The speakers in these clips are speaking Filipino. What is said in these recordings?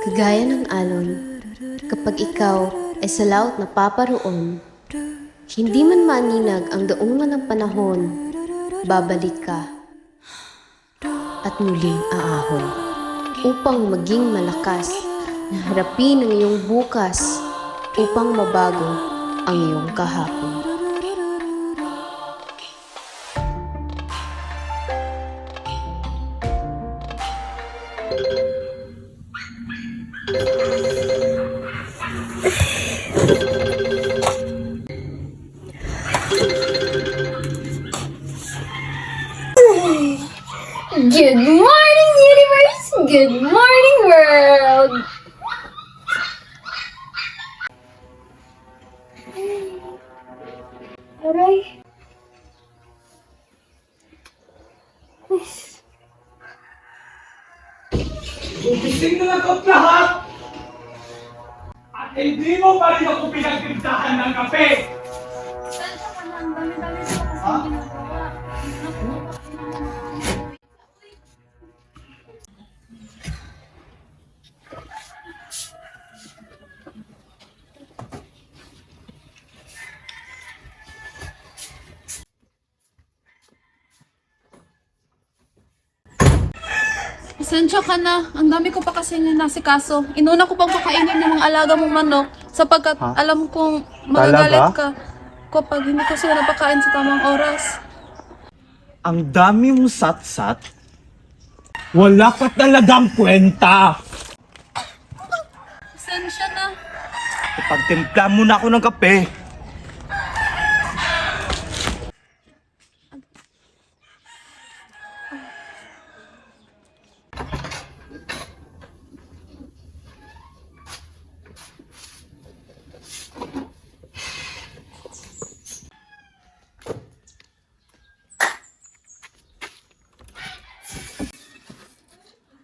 Kagaya ng alon, kapag ikaw ay sa laot na paparoon, hindi man maninag ang daungan ng panahon, babalik ka at muling aahon upang maging malakas na harapin ang iyong bukas upang mabago ang iyong kahapon. Good morning, universe! Good morning, world! Aray. Gumising na lang lahat! At hindi mo pa rin ako pinagtindahan ng kape! Sensya ka lang, dami-dami ko kasi ginagawa. Pasensya ka na. Ang dami ko pa kasi nasikaso. Inuna ko pang kakainin yung mga alaga mong manok sapagkat alam kong magagalit ka kapag hindi ko sila napakain sa tamang oras. Ang dami mong sat-sat. Wala ka talagang kwenta! Pasensya na. Ipagtimpla mo na ako ng kape.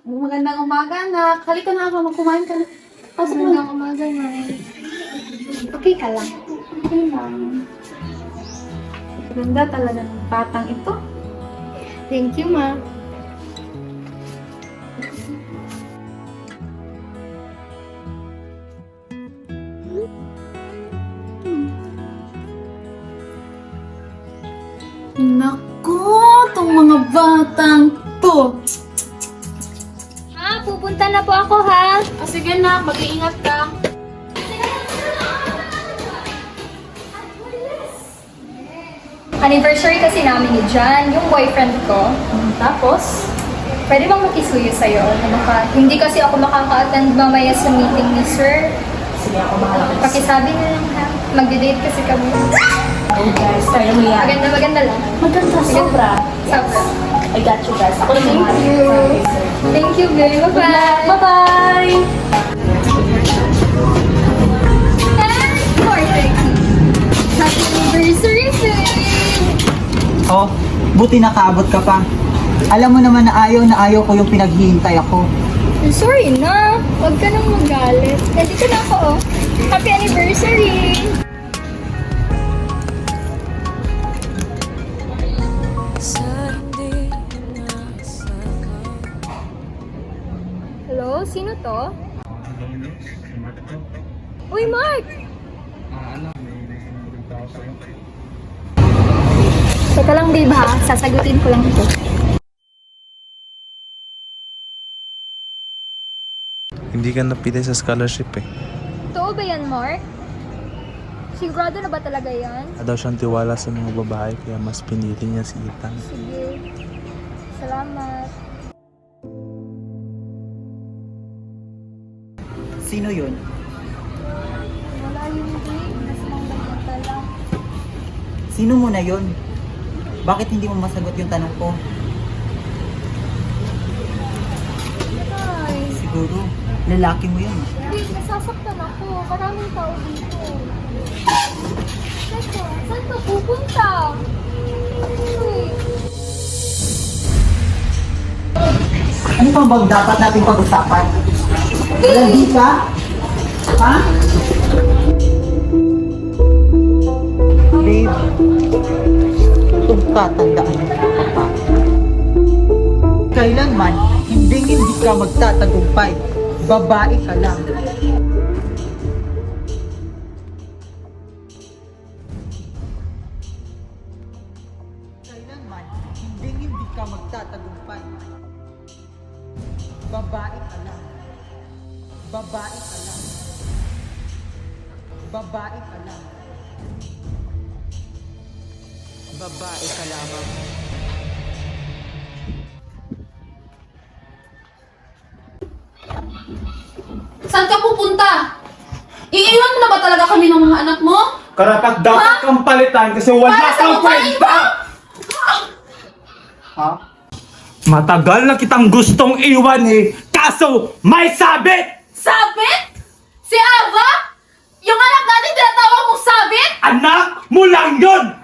Magandang umaga, anak. Halika na ako. Magkumain ka na. Pasok mo na. Umaga, Nay. Okay ka lang. Okay lang. Ganda talaga ng batang ito. Thank you, Ma. Naku, tong mga batang to. Ma, pupunta na po ako, ha? Sige na, mag-iingat ka. Anniversary kasi namin ni Jan, yung boyfriend ko. Tapos, pwede bang makisuyo sa'yo? Hindi kasi ako makaka-attend mamaya sa meeting ni Sir. Sige, ako bahala. Pakisabi na lang, ha? Magde-date kasi kami. Oh guys, kaya mo yan. Maganda lang. Maganda, sobra. Sobra. I got you guys. Ako na Thank you. Thank you, babe. Bye-bye. Bye-bye! Happy anniversary, babe! Oh, buti nakaabot ka pa. Alam mo naman na ayaw ko yung pinaghihintay ako. Sorry na. Huwag ka nang magalit. Nandito na ako, oh. Happy anniversary! Hello? Sino to? Uy, Mark! Teka lang, babe, ha? Sasagutin ko lang ito. Hindi ka napili sa scholarship eh. Totoo ba yan, Mark? Sigurado na ba talaga yan? Wala daw siyang tiwala sa mga babae kaya mas pinili niya si Ethan. Sige. Salamat. Sino yun? Wala yun, babe. Nasa mga bagata lang. Sino mo na yun? Bakit hindi mo masagot yung tanong ko? Ay, Siguro, lalaki mo yun. babe, nasasaktan ako. Maraming tao dito. Teka, saan ka pupunta? Uy, Ano pa bang dapat nating pag-usapan? Lagi ka? Ha? Babe, itong tatandaan mo pa. Kailanman, hindi ka magtatagumpay Babae ka lang. Kailanman, hindi ka magtatagumpay. Babae ka lang. Babae ka lang. Babae ka lang. Babae ka lamang. Saan ka pupunta? Iiwan mo na ba talaga kami ng mga anak mo? Karapat dapat kang palitan kasi wala Para sa kang babae kwenta! Ha? Matagal na kitang gustong iwan eh, kaso may sabit! Sabit? Si Ava? Yung anak natin tinatawag mong sabit? Anak mo lang yun!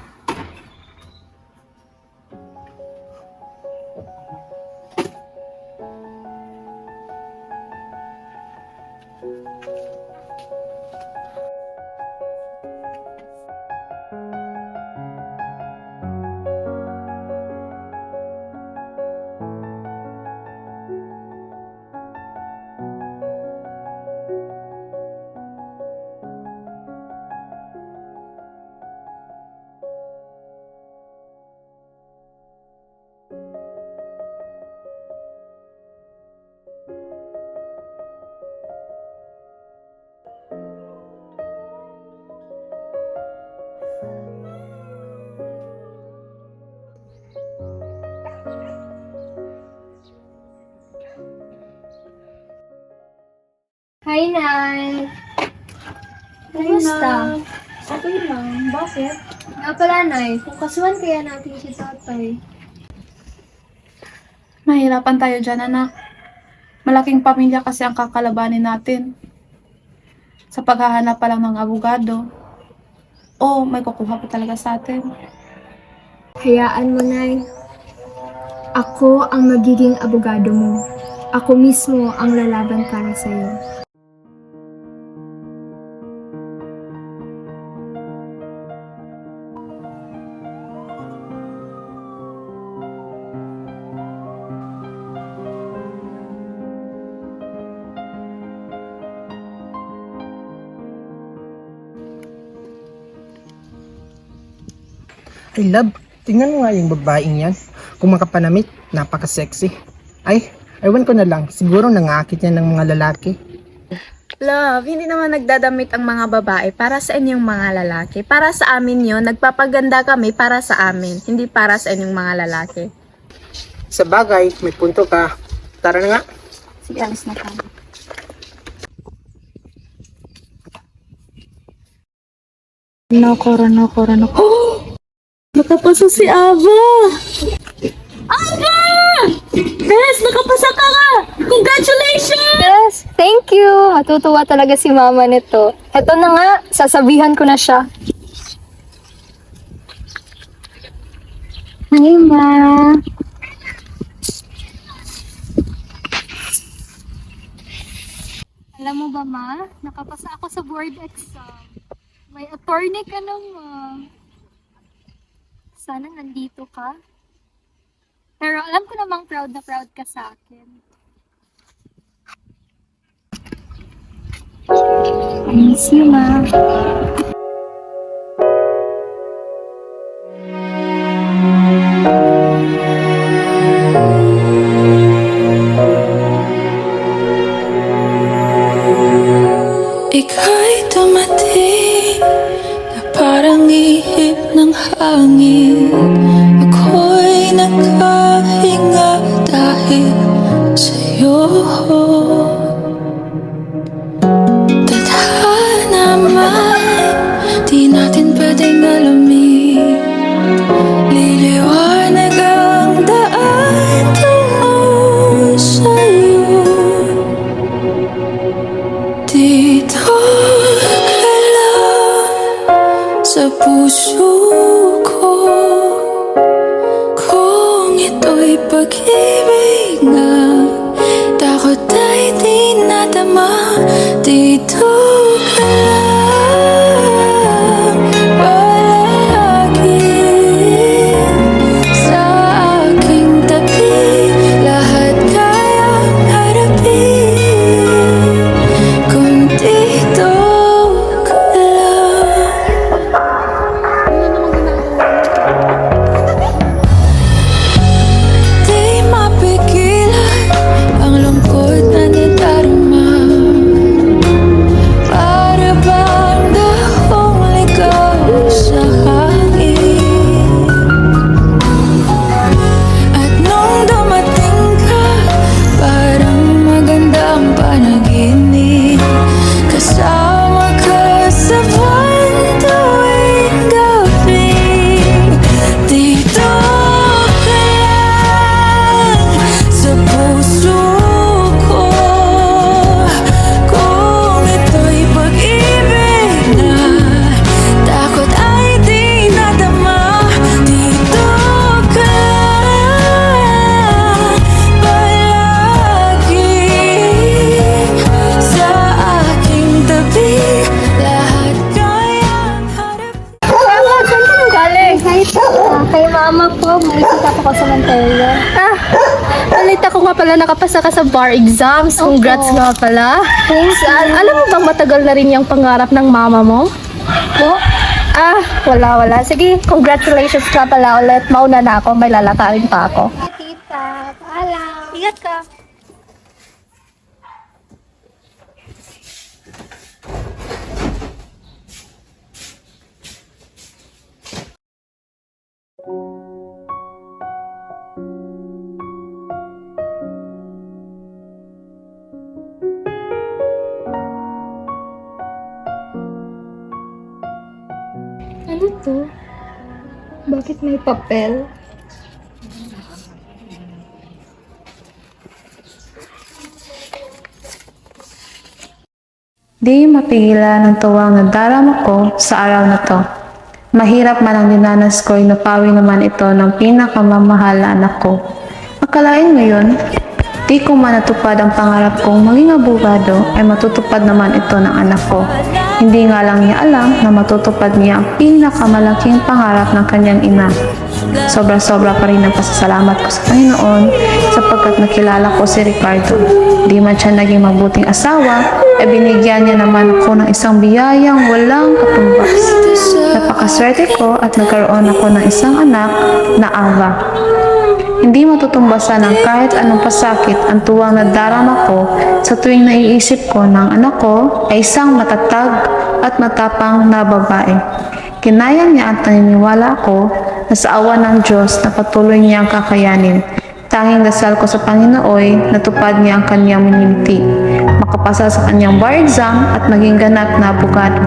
Hi, Nay! Kumusta? Okay lang. Bakit? Nga pala, Nay, kung kasuhan kaya natin si tatay. Mahirapan tayo dyan, anak. Malaking pamilya kasi ang kakalabanin natin. Sa paghahanap pa lang ng abogado. O may kukuha pa talaga sa atin. Hayaan mo, Nay. Ako ang magiging abogado mo. Ako mismo ang lalaban para sa'yo. Ay, love, tingnan mo nga yung babaeng yan. Kung makapanamit, napaka-sexy. Ay, ewan ko na lang. Siguro nangakit yan ng mga lalaki. Love, hindi naman nagdadamit ang mga babae para sa inyong mga lalaki. Para sa amin yon, nagpapaganda kami para sa amin, hindi para sa inyong mga lalaki. Sa bagay, may punto ka. Tara na nga. Sige, alis na kami. Nako. Nakapasa si Ava! Ava! Bes, nakapasa ka nga! Congratulations! Yes, thank you! Matutuwa talaga si mama nito. Eto na nga, sasabihan ko na siya. Hi, Ma! Alam mo ba, Ma? Nakapasa ako sa board exam. May attorney ka na, Ma. Sana nandito ka. Pero alam ko namang proud na proud ka sa akin. I miss you, Ma. Ika'y dumating na parang ihip ng hangin. Ako'y nakahinga dahil sa'yo. Tadhana man, di natin pwedeng alamin. Liliwanag ang daan tungo sa'yo. Dito ka lang sa puso ko. Kung ito'y pag-ibig nga, takot ay di nadama. Dito ka lang palagi sa aking tabi. Lahat kayang harapin. ako sa Mantelia. Balita ko nga pala nakapasa ka sa bar exams. Congrats nga pala. Thanks. Alam mo bang matagal na rin yung pangarap ng mama mo? Po? Wala. Sige, congratulations ka pala ulit. Mauna na ako, may lalakarin pa ako. Tita, paalam. Ingat ka. Ano to? Bakit may papel? Di mapigilan ang tuwang na darama ko sa araw na to. Mahirap man ang dinanas ko, napawi naman ito ng pinakamamahal na anak ko. Akalain mo yun? Di ko man natupad ang pangarap kong maging abogado, ay matutupad naman ito ng anak ko. Hindi nga lang niya alam na matutupad niya ang pinakamalaking pangarap ng kanyang ina. Sobra-sobra pa rin ang pasasalamat ko sa Panginoon sapagkat nakilala ko si Ricardo. Di man siya naging mabuting asawa, ay binigyan niya naman ako ng isang biyayang walang katumbas. Napakaswerte ko at nagkaroon ako ng isang anak na Ava. Hindi matutumbasan ng kahit anong pasakit ang tuwang na darama ko sa tuwing naiisip ko ng anak ko ay isang matatag at matapang na babae. Kinaya niya at naniniwala ako na sa awa ng Diyos na patuloy niyang kakayanin. Tanging dasal ko sa Panginoon, natupad niya ang kanyang minimiti. Makapasa sa kanyang bar exam at maging ganap na abogado.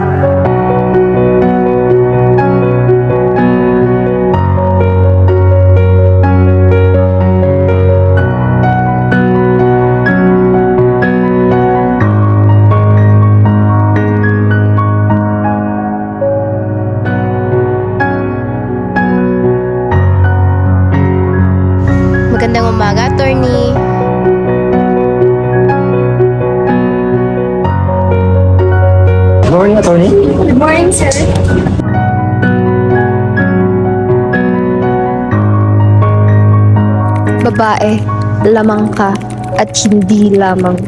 Magandang umaga, attorney. Good morning, attorney. Good morning, sir. Babae, lamang ka at hindi lamang.